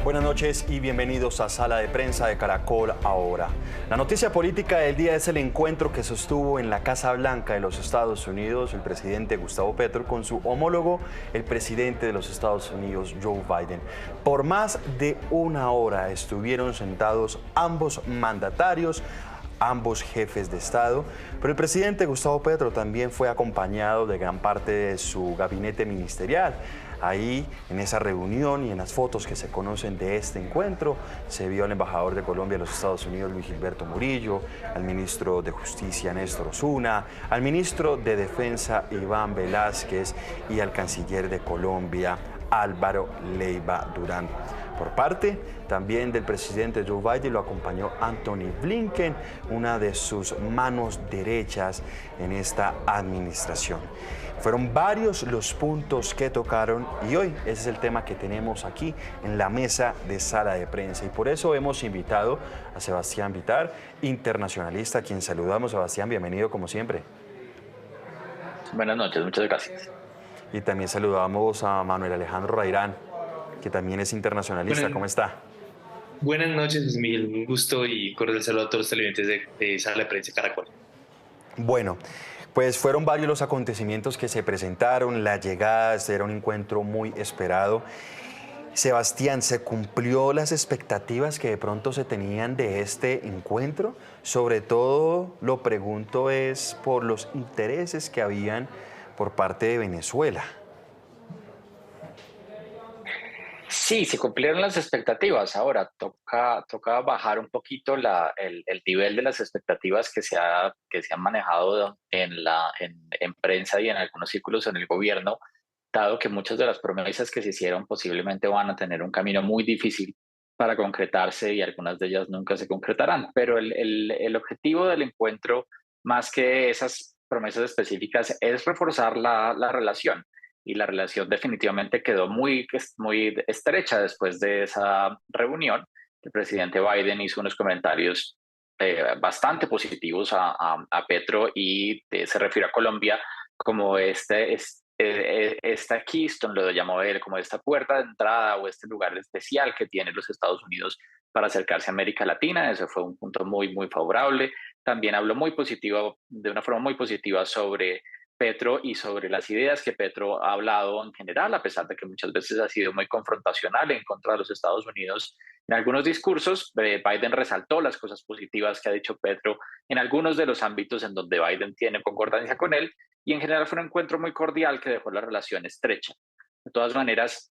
Buenas noches y bienvenidos a Sala de Prensa de Caracol Ahora. La noticia política del día es el encuentro que sostuvo en la Casa Blanca de los Estados Unidos el presidente Gustavo Petro con su homólogo, el presidente de los Estados Unidos, Joe Biden. Por más de una hora estuvieron sentados ambos mandatarios, ambos jefes de Estado, pero el presidente Gustavo Petro también fue acompañado de gran parte de su gabinete ministerial. Ahí, en esa reunión y en las fotos que se conocen de este encuentro, se vio al embajador de Colombia en los Estados Unidos, Luis Gilberto Murillo, al ministro de Justicia, Néstor Osuna, al ministro de Defensa, Iván Velázquez, y al canciller de Colombia, Álvaro Leiva Durán. Por parte también del presidente Joe Biden lo acompañó Antony Blinken, una de sus manos derechas en esta administración. Fueron varios los puntos que tocaron y hoy ese es el tema que tenemos aquí en la mesa de Sala de Prensa. Y por eso hemos invitado a Sebastián Vitar, internacionalista, a quien saludamos. Sebastián, bienvenido como siempre. Buenas noches, muchas gracias. Y también saludamos a Manuel Alejandro Rairán, que también es internacionalista. ¿Cómo está? Buenas noches, Luis Miguel. Un gusto y cordial saludo a todos los televidentes de Sala de Prensa Caracol. Bueno, pues fueron varios los acontecimientos que se presentaron, la llegada, este era un encuentro muy esperado. Sebastián, ¿se cumplió las expectativas que de pronto se tenían de este encuentro? Sobre todo, lo pregunto es por los intereses que habían por parte de Venezuela. Sí, se cumplieron las expectativas. Ahora toca bajar un poquito el nivel de las expectativas que se han manejado en prensa y en algunos círculos en el gobierno, dado que muchas de las promesas que se hicieron posiblemente van a tener un camino muy difícil para concretarse y algunas de ellas nunca se concretarán. Pero el objetivo del encuentro, más que esas promesas específicas, es reforzar la relación. Y la relación definitivamente quedó muy estrecha después de esa reunión. El presidente Biden hizo unos comentarios bastante positivos a Petro y se refirió a Colombia como esta Keystone, lo llamó él, como esta puerta de entrada o este lugar especial que tienen los Estados Unidos para acercarse a América Latina. Ese fue un punto muy favorable. También habló de una forma muy positiva sobre Petro y sobre las ideas que Petro ha hablado en general, a pesar de que muchas veces ha sido muy confrontacional en contra de los Estados Unidos. En algunos discursos, Biden resaltó las cosas positivas que ha dicho Petro en algunos de los ámbitos en donde Biden tiene concordancia con él, y en general fue un encuentro muy cordial que dejó la relación estrecha. De todas maneras,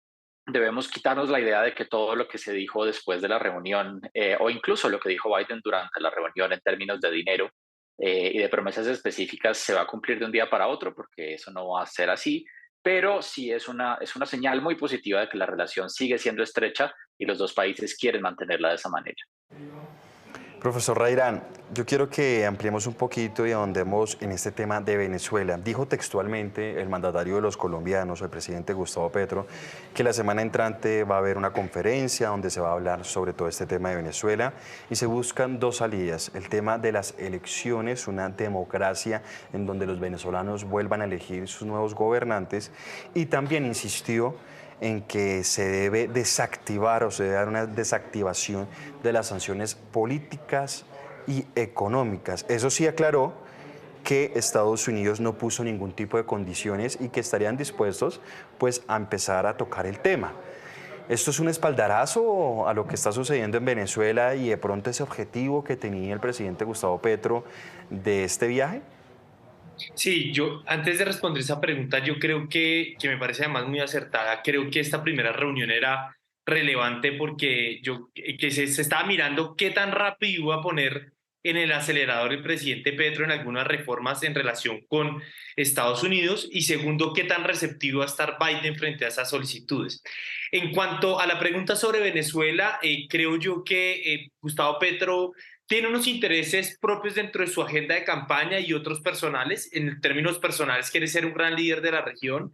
debemos quitarnos la idea de que todo lo que se dijo después de la reunión, o incluso lo que dijo Biden durante la reunión en términos de dinero, y de promesas específicas, se va a cumplir de un día para otro, porque eso no va a ser así, pero sí es una señal muy positiva de que la relación sigue siendo estrecha y los dos países quieren mantenerla de esa manera. Profesor Rairán, yo quiero que ampliemos un poquito y ahondemos en este tema de Venezuela. Dijo textualmente el mandatario de los colombianos, el presidente Gustavo Petro, que la semana entrante va a haber una conferencia donde se va a hablar sobre todo este tema de Venezuela y se buscan dos salidas. El tema de las elecciones, una democracia en donde los venezolanos vuelvan a elegir sus nuevos gobernantes, y también insistió en que se debe desactivar o se debe dar una desactivación de las sanciones políticas y económicas. Eso sí aclaró que Estados Unidos no puso ningún tipo de condiciones y que estarían dispuestos pues a empezar a tocar el tema. ¿Esto es un espaldarazo a lo que está sucediendo en Venezuela y de pronto ese objetivo que tenía el presidente Gustavo Petro de este viaje? Sí, yo antes de responder esa pregunta, yo creo que me parece además muy acertada. Creo que esta primera reunión era relevante porque se estaba mirando qué tan rápido iba a poner en el acelerador el presidente Petro en algunas reformas en relación con Estados Unidos, y segundo, qué tan receptivo va a estar Biden frente a esas solicitudes. En cuanto a la pregunta sobre Venezuela, creo yo que Gustavo Petro tiene unos intereses propios dentro de su agenda de campaña y otros personales. En términos personales, quiere ser un gran líder de la región.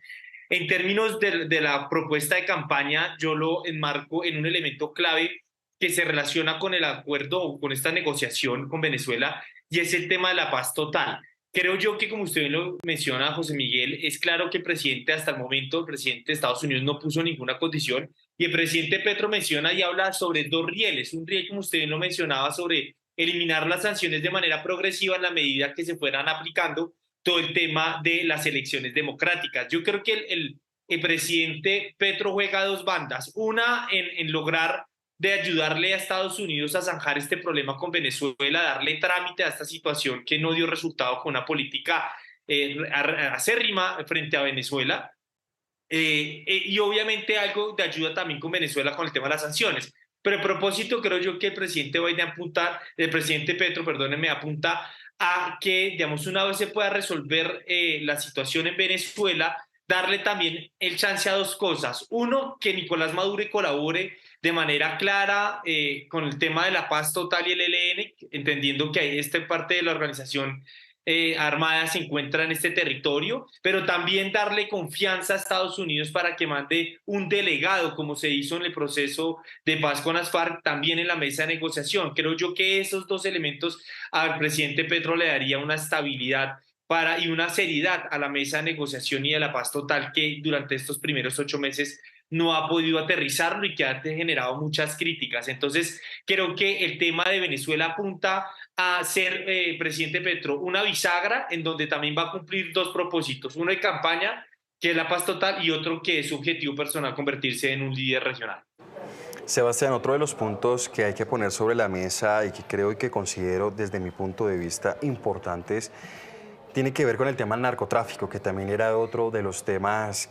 En términos de la propuesta de campaña, yo lo enmarco en un elemento clave que se relaciona con el acuerdo o con esta negociación con Venezuela, y es el tema de la paz total. creo yo que como usted lo menciona, José Miguel, es claro que el presidente hasta el momento, el presidente de Estados Unidos no puso ninguna condición y el presidente Petro menciona y habla sobre dos rieles. Un riel, como usted lo mencionaba, sobre eliminar las sanciones de manera progresiva en la medida que se fueran aplicando todo el tema de las elecciones democráticas. Yo creo que el presidente Petro juega a dos bandas. Una en lograr de ayudarle a Estados Unidos a zanjar este problema con Venezuela, darle trámite a esta situación que no dio resultado con una política acérrima frente a Venezuela. Y obviamente algo de ayuda también con Venezuela con el tema de las sanciones. Pero a propósito, creo yo que el presidente Biden apunta, el presidente Petro, perdónenme, apunta a que, digamos, una vez se pueda resolver la situación en Venezuela, darle también el chance a dos cosas. Uno, que Nicolás Maduro colabore de manera clara con el tema de la paz total y el ELN, entendiendo que ahí esta parte de la organización armada se encuentra en este territorio, pero también darle confianza a Estados Unidos para que mande un delegado, como se hizo en el proceso de paz con las FARC, también en la mesa de negociación. Creo yo que esos dos elementos al presidente Petro le daría una estabilidad y una seriedad a la mesa de negociación y de la paz total que durante estos primeros 8 meses no ha podido aterrizarlo y que ha generado muchas críticas. Entonces, creo que el tema de Venezuela apunta a ser, presidente Petro, una bisagra en donde también va a cumplir dos propósitos, uno de campaña, que es la paz total, y otro que es su objetivo personal, convertirse en un líder regional. Sebastián, otro de los puntos que hay que poner sobre la mesa y que creo y que considero desde mi punto de vista importantes tiene que ver con el tema del narcotráfico, que también era otro de los temas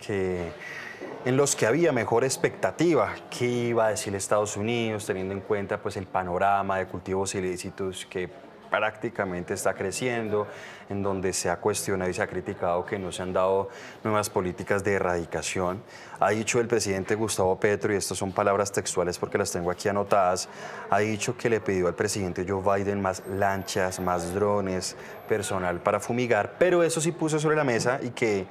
en los que había mejor expectativa. ¿Qué iba a decir Estados Unidos, teniendo en cuenta pues, el panorama de cultivos ilícitos que prácticamente está creciendo, en donde se ha cuestionado y se ha criticado que no se han dado nuevas políticas de erradicación? Ha dicho el presidente Gustavo Petro, y estas son palabras textuales porque las tengo aquí anotadas, ha dicho que le pidió al presidente Joe Biden más lanchas, más drones, personal para fumigar, pero eso sí puso sobre la mesa y que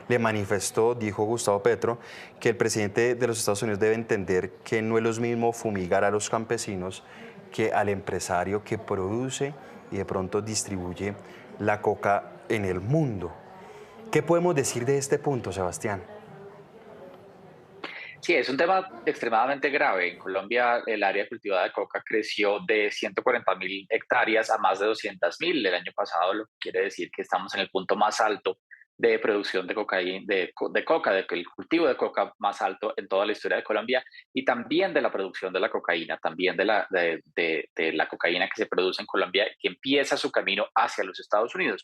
le manifestó, dijo Gustavo Petro, que el presidente de los Estados Unidos debe entender que no es lo mismo fumigar a los campesinos que al empresario que produce y de pronto distribuye la coca en el mundo. ¿Qué podemos decir de este punto, Sebastián? Sí, es un tema extremadamente grave. En Colombia, el área cultivada de coca creció de 140.000 hectáreas a más de 200.000 el año pasado, lo que quiere decir que estamos en el punto más alto de producción de cocaína, de coca, el cultivo de coca más alto en toda la historia de Colombia, y también de la producción de la cocaína, también de la cocaína que se produce en Colombia, que empieza su camino hacia los Estados Unidos.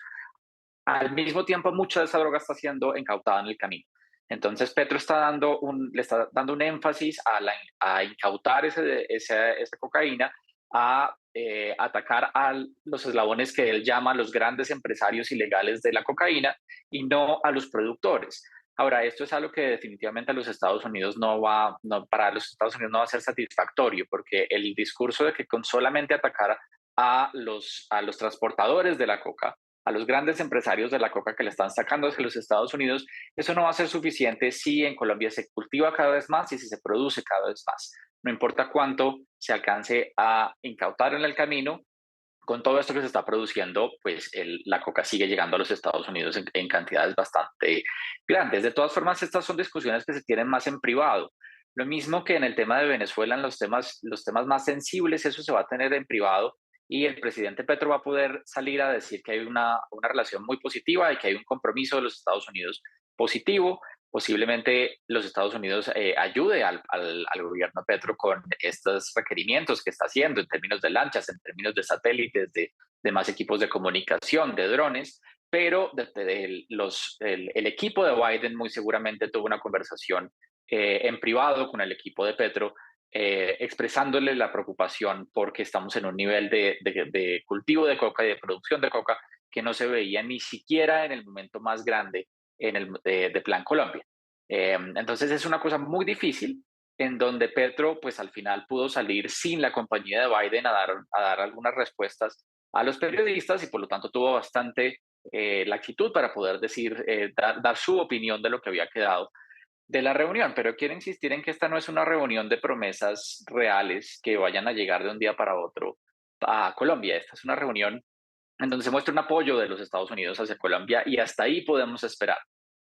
Al mismo tiempo, mucha de esa droga está siendo incautada en el camino. Entonces, Petro le está dando un énfasis a incautar esa cocaína, a atacar a los eslabones que él llama los grandes empresarios ilegales de la cocaína y no a los productores. Ahora, esto es algo que definitivamente a los Estados Unidos para los Estados Unidos no va a ser satisfactorio, porque el discurso de que con solamente atacar a los transportadores de la coca, a los grandes empresarios de la coca que le están sacando hacia los Estados Unidos, eso no va a ser suficiente si en Colombia se cultiva cada vez más y si se produce cada vez más. No importa cuánto se alcance a incautar en el camino, con todo esto que se está produciendo, pues la coca sigue llegando a los Estados Unidos en cantidades bastante grandes. De todas formas, estas son discusiones que se tienen más en privado. Lo mismo que en el tema de Venezuela, en los temas más sensibles, eso se va a tener en privado, y el presidente Petro va a poder salir a decir que hay una relación muy positiva y que hay un compromiso de los Estados Unidos positivo. Posiblemente los Estados Unidos ayude al gobierno Petro con estos requerimientos que está haciendo en términos de lanchas, en términos de satélites, de más equipos de comunicación, de drones, pero el equipo de Biden muy seguramente tuvo una conversación en privado con el equipo de Petro, expresándole la preocupación porque estamos en un nivel de cultivo de coca y de producción de coca que no se veía ni siquiera en el momento más grande de Plan Colombia. Entonces es una cosa muy difícil en donde Petro pues al final pudo salir sin la compañía de Biden a dar algunas respuestas a los periodistas y por lo tanto tuvo bastante laxitud para poder dar su opinión de lo que había quedado de la reunión, pero quiero insistir en que esta no es una reunión de promesas reales que vayan a llegar de un día para otro a Colombia. Esta es una reunión en donde se muestra un apoyo de los Estados Unidos hacia Colombia y hasta ahí podemos esperar.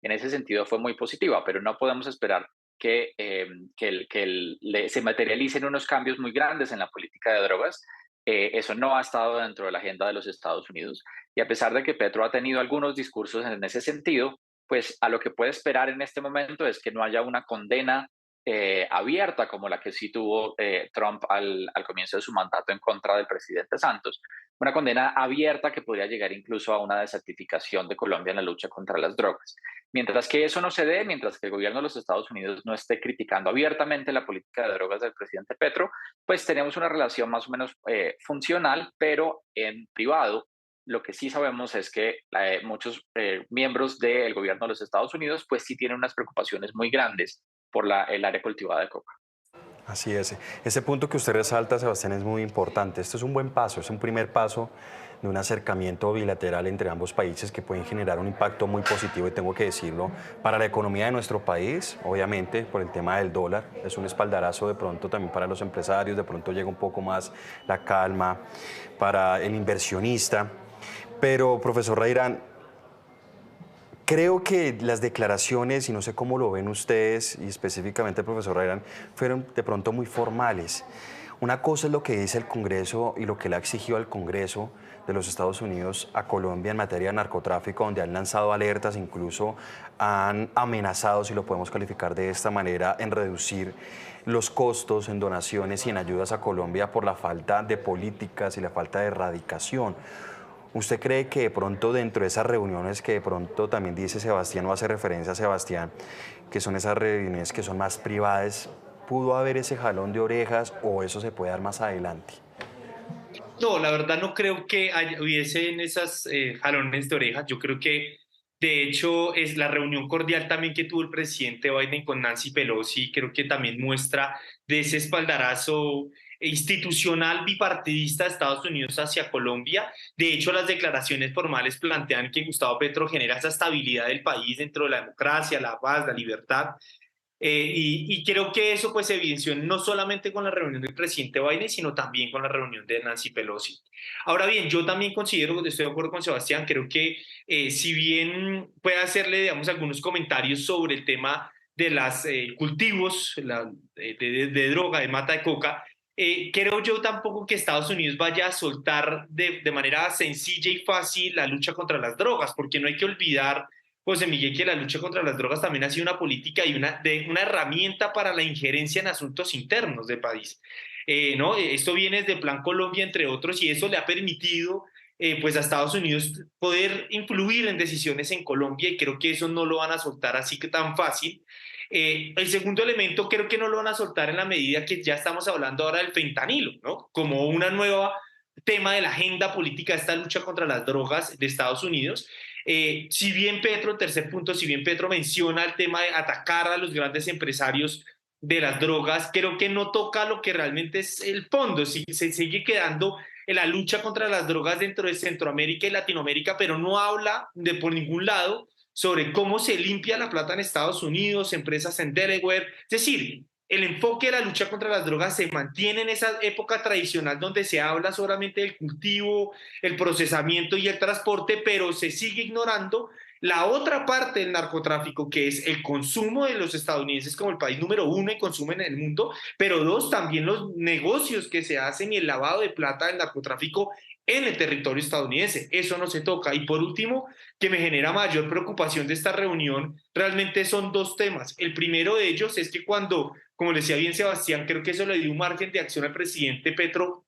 En ese sentido fue muy positiva, pero no podemos esperar se materialicen unos cambios muy grandes en la política de drogas. Eso no ha estado dentro de la agenda de los Estados Unidos. Y a pesar de que Petro ha tenido algunos discursos en ese sentido, pues a lo que puede esperar en este momento es que no haya una condena abierta como la que sí tuvo Trump al comienzo de su mandato en contra del presidente Santos, una condena abierta que podría llegar incluso a una desertificación de Colombia en la lucha contra las drogas. Mientras que eso no se dé, mientras que el gobierno de los Estados Unidos no esté criticando abiertamente la política de drogas del presidente Petro, pues tenemos una relación más o menos funcional, pero en privado. Lo que sí sabemos es que muchos miembros del gobierno de los Estados Unidos pues sí tienen unas preocupaciones muy grandes por el área cultivada de coca. Así es. Ese punto que usted resalta, Sebastián, es muy importante. Esto es un buen paso, es un primer paso de un acercamiento bilateral entre ambos países que pueden generar un impacto muy positivo, y tengo que decirlo, para la economía de nuestro país, obviamente por el tema del dólar. Es un espaldarazo de pronto también para los empresarios, de pronto llega un poco más la calma para el inversionista. Pero, profesor Reirán, creo que las declaraciones, y no sé cómo lo ven ustedes, y específicamente el profesor Reirán, fueron de pronto muy formales. Una cosa es lo que dice el Congreso y lo que le ha exigido al Congreso de los Estados Unidos a Colombia en materia de narcotráfico, donde han lanzado alertas, incluso han amenazado, si lo podemos calificar de esta manera, en reducir los costos en donaciones y en ayudas a Colombia por la falta de políticas y la falta de erradicación. ¿Usted cree que de pronto dentro de esas reuniones que de pronto también dice Sebastián, o hace referencia a Sebastián, que son esas reuniones que son más privadas, pudo haber ese jalón de orejas o eso se puede dar más adelante? No, la verdad no creo que hubiesen esas jalones de orejas. Yo creo que, de hecho, es la reunión cordial también que tuvo el presidente Biden con Nancy Pelosi, creo que también muestra de ese espaldarazo institucional bipartidista de Estados Unidos hacia Colombia. De hecho, las declaraciones formales plantean que Gustavo Petro genera esa estabilidad del país dentro de la democracia, la paz, la libertad. Y creo que eso pues se evidenció no solamente con la reunión del presidente Biden, sino también con la reunión de Nancy Pelosi. Ahora bien, yo también considero, estoy de acuerdo con Sebastián, creo que si bien puede hacerle, digamos, algunos comentarios sobre el tema de los cultivos de droga, de mata de coca, creo yo tampoco que Estados Unidos vaya a soltar de manera sencilla y fácil la lucha contra las drogas, porque no hay que olvidar, José Miguel, que la lucha contra las drogas también ha sido una política y una herramienta para la injerencia en asuntos internos del país. ¿No? Esto viene desde Plan Colombia, entre otros, y eso le ha permitido pues a Estados Unidos poder influir en decisiones en Colombia, y creo que eso no lo van a soltar así que tan fácil. El segundo elemento creo que no lo van a soltar en la medida que ya estamos hablando ahora del fentanilo, ¿no? Como una nueva tema de la agenda política de esta lucha contra las drogas de Estados Unidos. Si bien Petro, tercer punto, si bien Petro menciona el tema de atacar a los grandes empresarios de las drogas, creo que no toca lo que realmente es el fondo. Se sigue quedando en la lucha contra las drogas dentro de Centroamérica y Latinoamérica, pero no habla por ningún lado sobre cómo se limpia la plata en Estados Unidos, empresas en Delaware. Es decir, el enfoque de la lucha contra las drogas se mantiene en esa época tradicional donde se habla solamente del cultivo, el procesamiento y el transporte, pero se sigue ignorando la otra parte del narcotráfico, que es el consumo de los estadounidenses como el país número 1 en consumo en el mundo, pero 2, también los negocios que se hacen y el lavado de plata del narcotráfico en el territorio estadounidense. Eso no se toca. Y por último, que me genera mayor preocupación de esta reunión, realmente son 2 temas. El primero de ellos es que cuando, como le decía bien Sebastián, creo que eso le dio un margen de acción al presidente Petro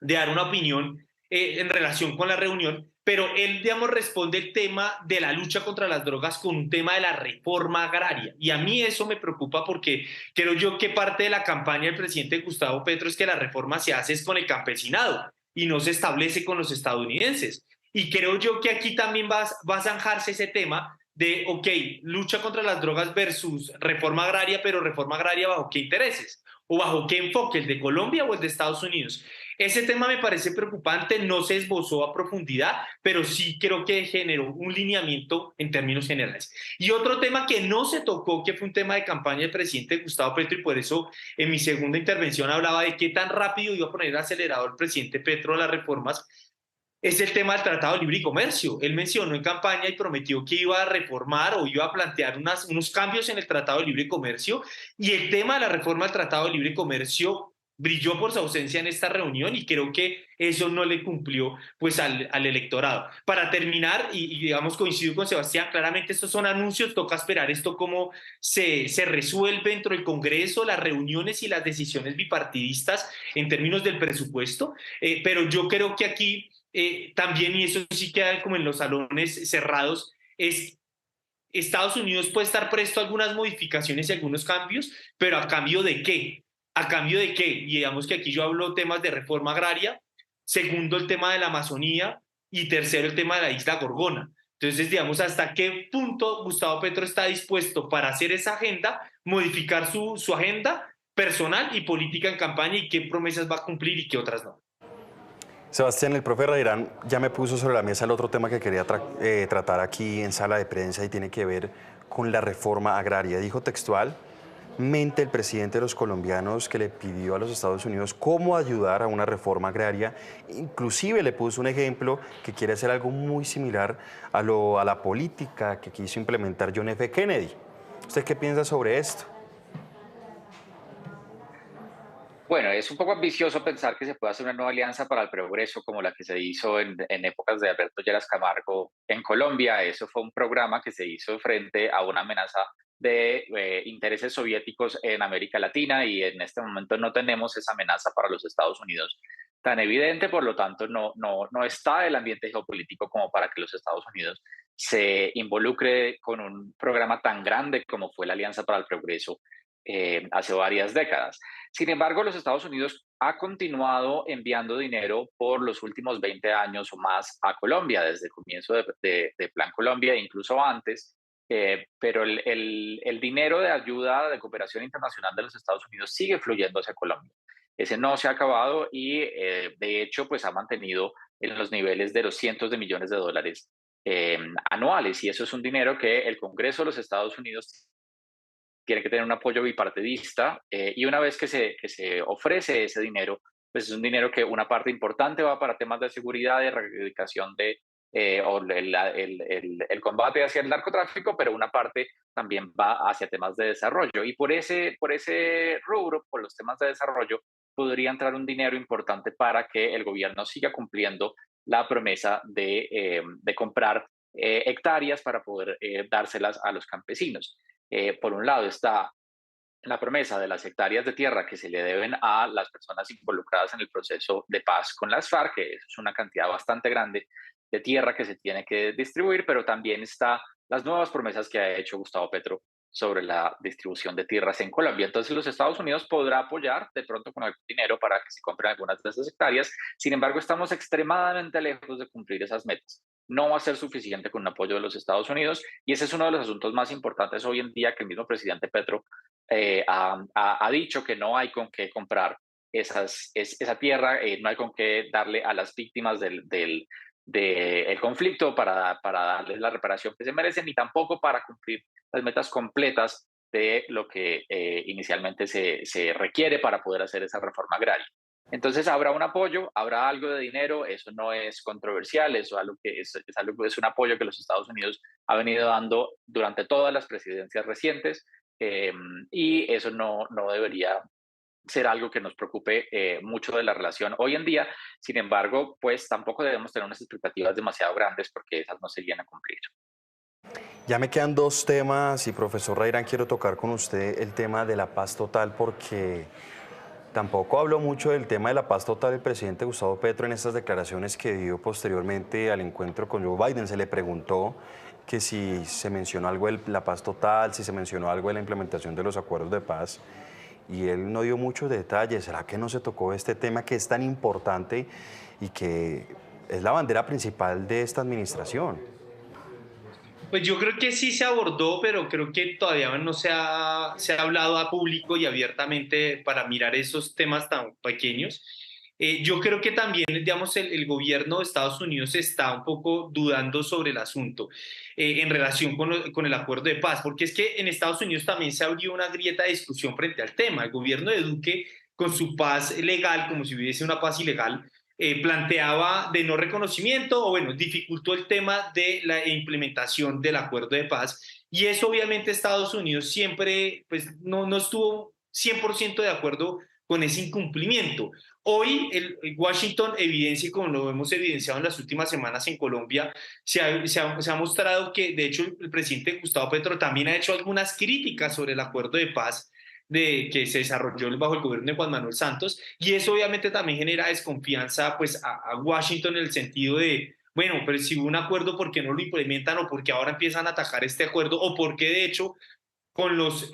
de dar una opinión en relación con la reunión, pero él, digamos, responde el tema de la lucha contra las drogas con un tema de la reforma agraria. Y a mí eso me preocupa porque creo yo que parte de la campaña del presidente Gustavo Petro es que la reforma se hace es con el campesinado y no se establece con los estadounidenses. Y creo yo que aquí también va a zanjarse ese tema de, ok, lucha contra las drogas versus reforma agraria, pero reforma agraria ¿bajo qué intereses? ¿O bajo qué enfoque? ¿El de Colombia o el de Estados Unidos? Ese tema me parece preocupante, no se esbozó a profundidad, pero sí creo que generó un lineamiento en términos generales. Y otro tema que no se tocó, que fue un tema de campaña del presidente Gustavo Petro, y por eso en mi segunda intervención hablaba de qué tan rápido iba a poner el acelerador el presidente Petro a las reformas, es el tema del Tratado de Libre y Comercio. Él mencionó en campaña y prometió que iba a reformar o iba a plantear unos cambios en el Tratado de Libre y Comercio, y el tema de la reforma del Tratado de Libre y Comercio brilló por su ausencia en esta reunión, y creo que eso no le cumplió pues al electorado. Para terminar, digamos coincido con Sebastián, claramente estos son anuncios, toca esperar esto cómo se resuelve dentro del Congreso, las reuniones y las decisiones bipartidistas en términos del presupuesto, pero yo creo que aquí también, y eso sí queda como en los salones cerrados, es Estados Unidos puede estar presto a algunas modificaciones y algunos cambios, pero ¿a cambio de qué? ¿A cambio de qué? Y digamos que aquí yo hablo temas de reforma agraria, segundo el tema de la Amazonía y tercero el tema de la isla Gorgona. Entonces, digamos, ¿hasta qué punto Gustavo Petro está dispuesto para hacer esa agenda, modificar su agenda personal y política en campaña, y qué promesas va a cumplir y qué otras no? Sebastián, el profe Reirán ya me puso sobre la mesa el otro tema que quería tratar aquí en sala de prensa y tiene que ver con la reforma agraria. Dijo textualmente el presidente de los colombianos que le pidió a los Estados Unidos cómo ayudar a una reforma agraria. Inclusive le puso un ejemplo que quiere hacer algo muy similar a la política que quiso implementar John F. Kennedy. ¿Usted qué piensa sobre esto? Bueno, es un poco ambicioso pensar que se puede hacer una nueva alianza para el progreso como la que se hizo en épocas de Alberto Lleras Camargo en Colombia. Eso fue un programa que se hizo frente a una amenaza de intereses soviéticos en América Latina, y en este momento no tenemos esa amenaza para los Estados Unidos tan evidente. Por lo tanto, no está el ambiente geopolítico como para que los Estados Unidos se involucre con un programa tan grande como fue la Alianza para el Progreso hace varias décadas. Sin embargo, los Estados Unidos ha continuado enviando dinero por los últimos 20 años o más a Colombia, desde el comienzo de Plan Colombia e incluso antes, pero el dinero de ayuda de cooperación internacional de los Estados Unidos sigue fluyendo hacia Colombia. Ese no se ha acabado y de hecho pues ha mantenido en los niveles de los cientos de millones de dólares anuales, y eso es un dinero que el Congreso de los Estados Unidos tiene que tener un apoyo bipartidista, y una vez que se ofrece ese dinero, pues es un dinero que una parte importante va para temas de seguridad, de erradicación o el combate hacia el narcotráfico, pero una parte también va hacia temas de desarrollo. Y por ese rubro, por los temas de desarrollo, podría entrar un dinero importante para que el gobierno siga cumpliendo la promesa de comprar hectáreas para poder dárselas a los campesinos. Por un lado está la promesa de las hectáreas de tierra que se le deben a las personas involucradas en el proceso de paz con las FARC, que es una cantidad bastante grande de tierra que se tiene que distribuir, pero también está las nuevas promesas que ha hecho Gustavo Petro sobre la distribución de tierras en Colombia. Entonces los Estados Unidos podrá apoyar de pronto con algún dinero para que se compren algunas de esas hectáreas. Sin embargo, estamos extremadamente lejos de cumplir esas metas. No va a ser suficiente con un apoyo de los Estados Unidos, y ese es uno de los asuntos más importantes hoy en día, que el mismo presidente Petro ha dicho que no hay con qué comprar esa tierra, no hay con qué darle a las víctimas del conflicto para darles la reparación que se merecen, ni tampoco para cumplir las metas completas de lo que inicialmente se requiere para poder hacer esa reforma agraria. Entonces habrá un apoyo, habrá algo de dinero, eso no es controversial, eso es un apoyo que los Estados Unidos ha venido dando durante todas las presidencias recientes, y eso no debería ser algo que nos preocupe mucho de la relación hoy en día. Sin embargo, pues tampoco debemos tener unas expectativas demasiado grandes, porque esas no se vienen a cumplir. Ya me quedan dos temas y profesor Reirán, quiero tocar con usted el tema de la paz total, porque tampoco habló mucho del tema de la paz total el presidente Gustavo Petro en estas declaraciones que dio posteriormente al encuentro con Joe Biden. Se le preguntó que si se mencionó algo de la paz total, si se mencionó algo de la implementación de los acuerdos de paz, y él no dio muchos detalles. ¿Será que no se tocó este tema que es tan importante y que es la bandera principal de esta administración? Pues yo creo que sí se abordó, pero creo que todavía no se ha hablado a público y abiertamente para mirar esos temas tan pequeños. Yo creo que también, digamos, el gobierno de Estados Unidos está un poco dudando sobre el asunto en relación con el acuerdo de paz, porque es que en Estados Unidos también se abrió una grieta de discusión frente al tema. El gobierno de Duque, con su paz legal, como si hubiese una paz ilegal, planteaba de no reconocimiento, o bueno, dificultó el tema de la implementación del acuerdo de paz. Y eso obviamente Estados Unidos siempre pues, no estuvo 100% de acuerdo con ese incumplimiento. Hoy Washington evidencia, y como lo hemos evidenciado en las últimas semanas en Colombia, se ha mostrado que de hecho el presidente Gustavo Petro también ha hecho algunas críticas sobre el acuerdo de paz que se desarrolló bajo el gobierno de Juan Manuel Santos, y eso obviamente también genera desconfianza pues, a Washington en el sentido de, bueno, pero si hubo un acuerdo, ¿por qué no lo implementan? ¿O por qué ahora empiezan a atacar este acuerdo? ¿O por qué de hecho con los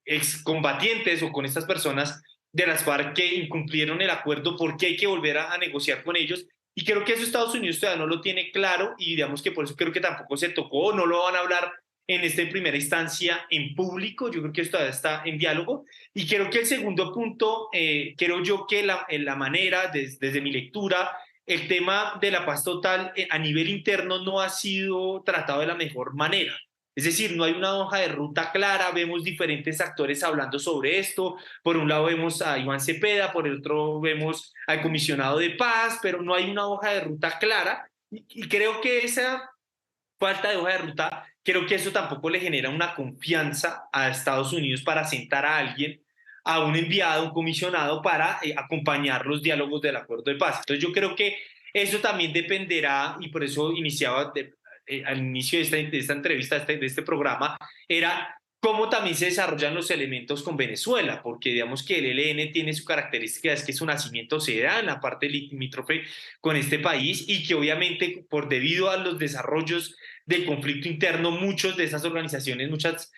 excombatientes o con estas personas de las FARC que incumplieron el acuerdo, por qué hay que volver a negociar con ellos? Y creo que eso Estados Unidos todavía no lo tiene claro, y digamos que por eso creo que tampoco se tocó, no lo van a hablar en esta primera instancia en público. Yo creo que esto todavía está en diálogo. Y creo que el segundo punto, creo yo que la manera, desde mi lectura, el tema de la paz total a nivel interno no ha sido tratado de la mejor manera. Es decir, no hay una hoja de ruta clara, vemos diferentes actores hablando sobre esto. Por un lado vemos a Iván Cepeda, por el otro vemos al comisionado de paz, pero no hay una hoja de ruta clara. Y creo que esa falta de hoja de ruta, creo que eso tampoco le genera una confianza a Estados Unidos para sentar a alguien, a un enviado, un comisionado, para acompañar los diálogos del acuerdo de paz. Entonces yo creo que eso también dependerá, y por eso iniciaba al inicio de esta entrevista, de este programa, era cómo también se desarrollan los elementos con Venezuela, porque digamos que el ELN tiene su característica, es que su nacimiento se da en la parte limítrofe con este país, y que obviamente por debido a los desarrollos del conflicto interno, muchos de esas organizaciones, muchos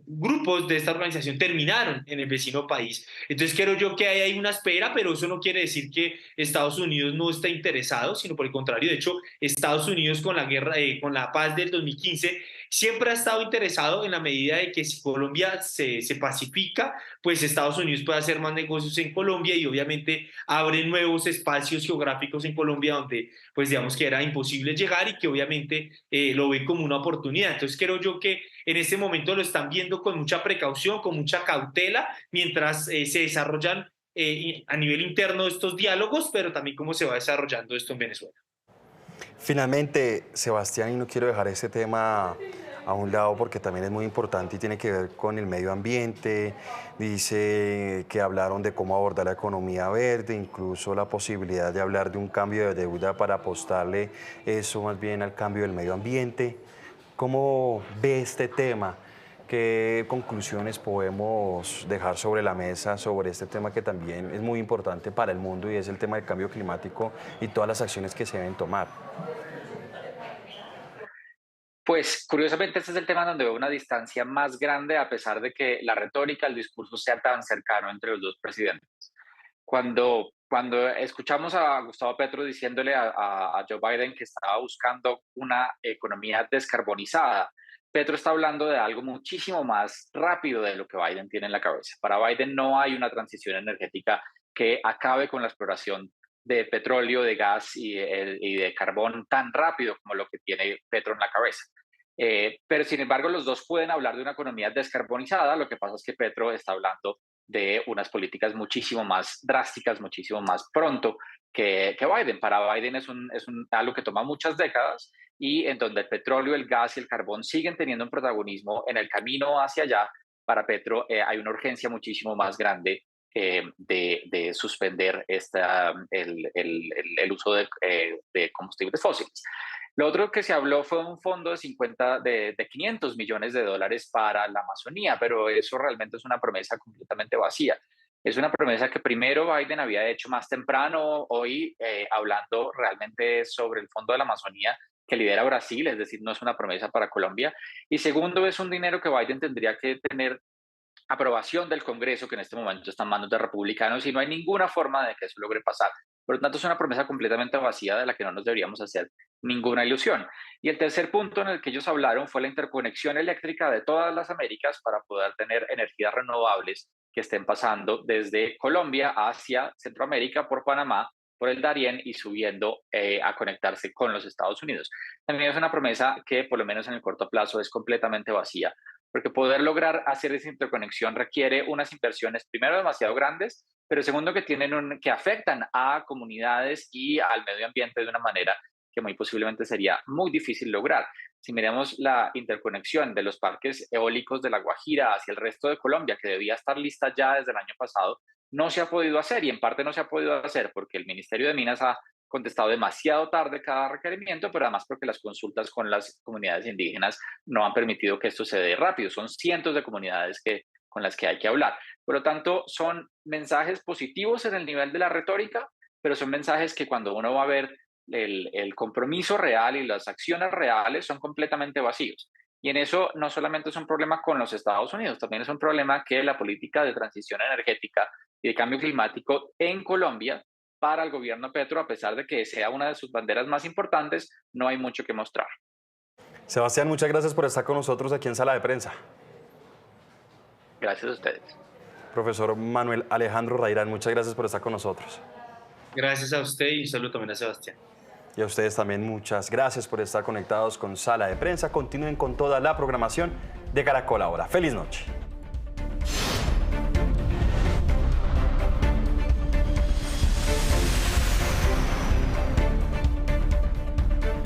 grupos de esta organización terminaron en el vecino país. Entonces creo yo que ahí hay una espera, pero eso no quiere decir que Estados Unidos no está interesado, sino por el contrario. De hecho, Estados Unidos con la guerra, con la paz del 2015, siempre ha estado interesado en la medida de que si Colombia se pacifica, pues Estados Unidos puede hacer más negocios en Colombia, y obviamente abre nuevos espacios geográficos en Colombia donde pues digamos que era imposible llegar, y que obviamente lo ven como una oportunidad. Entonces creo yo que en este momento lo están viendo con mucha precaución, con mucha cautela, mientras se desarrollan a nivel interno estos diálogos, pero también cómo se va desarrollando esto en Venezuela. Finalmente, Sebastián, y no quiero dejar este tema a un lado porque también es muy importante y tiene que ver con el medio ambiente. Dice que hablaron de cómo abordar la economía verde, incluso la posibilidad de hablar de un cambio de deuda para apostarle eso más bien al cambio del medio ambiente. ¿Cómo ve este tema? ¿Qué conclusiones podemos dejar sobre la mesa sobre este tema que también es muy importante para el mundo, y es el tema del cambio climático y todas las acciones que se deben tomar? Pues curiosamente este es el tema donde veo una distancia más grande, a pesar de que la retórica, el discurso sea tan cercano entre los dos presidentes. Cuando escuchamos a Gustavo Petro diciéndole a Joe Biden que estaba buscando una economía descarbonizada, Petro está hablando de algo muchísimo más rápido de lo que Biden tiene en la cabeza. Para Biden no hay una transición energética que acabe con la exploración de petróleo, de gas y de carbón tan rápido como lo que tiene Petro en la cabeza. Pero sin embargo, los dos pueden hablar de una economía descarbonizada. Lo que pasa es que Petro está hablando de unas políticas muchísimo más drásticas, muchísimo más pronto que Biden. Para Biden es algo que toma muchas décadas, y en donde el petróleo, el gas y el carbón siguen teniendo un protagonismo en el camino hacia allá. Para Petro hay una urgencia muchísimo más grande de suspender el uso de combustibles fósiles. Lo otro que se habló fue un fondo de 500 millones de dólares para la Amazonía, pero eso realmente es una promesa completamente vacía. Es una promesa que primero Biden había hecho más temprano, hoy hablando realmente sobre el fondo de la Amazonía que lidera Brasil, es decir, no es una promesa para Colombia. Y segundo, es un dinero que Biden tendría que tener aprobación del Congreso, que en este momento está en manos de republicanos, y no hay ninguna forma de que eso logre pasar. Por lo tanto, es una promesa completamente vacía de la que no nos deberíamos hacer ninguna ilusión. Y el tercer punto en el que ellos hablaron fue la interconexión eléctrica de todas las Américas para poder tener energías renovables que estén pasando desde Colombia hacia Centroamérica, por Panamá, por el Darién, y subiendo a conectarse con los Estados Unidos. También es una promesa que, por lo menos en el corto plazo, es completamente vacía, porque poder lograr hacer esa interconexión requiere unas inversiones, primero, demasiado grandes, pero segundo que afectan a comunidades y al medio ambiente de una manera que muy posiblemente sería muy difícil lograr. Si miramos la interconexión de los parques eólicos de La Guajira hacia el resto de Colombia, que debía estar lista ya desde el año pasado, no se ha podido hacer, y en parte no se ha podido hacer porque el Ministerio de Minas ha contestado demasiado tarde cada requerimiento, pero además porque las consultas con las comunidades indígenas no han permitido que esto se dé rápido. Son cientos de comunidades con las que hay que hablar. Por lo tanto, son mensajes positivos en el nivel de la retórica, pero son mensajes que cuando uno va a ver el compromiso real y las acciones reales son completamente vacíos. Y en eso no solamente es un problema con los Estados Unidos, también es un problema que la política de transición energética y de cambio climático en Colombia, para el gobierno Petro, a pesar de que sea una de sus banderas más importantes, no hay mucho que mostrar. Sebastián, muchas gracias por estar con nosotros aquí en Sala de Prensa. Gracias a ustedes. Profesor Manuel Alejandro Rairán, muchas gracias por estar con nosotros. Gracias a usted y un saludo también a Sebastián. Y a ustedes también muchas gracias por estar conectados con Sala de Prensa. Continúen con toda la programación de Caracol Ahora. ¡Feliz noche!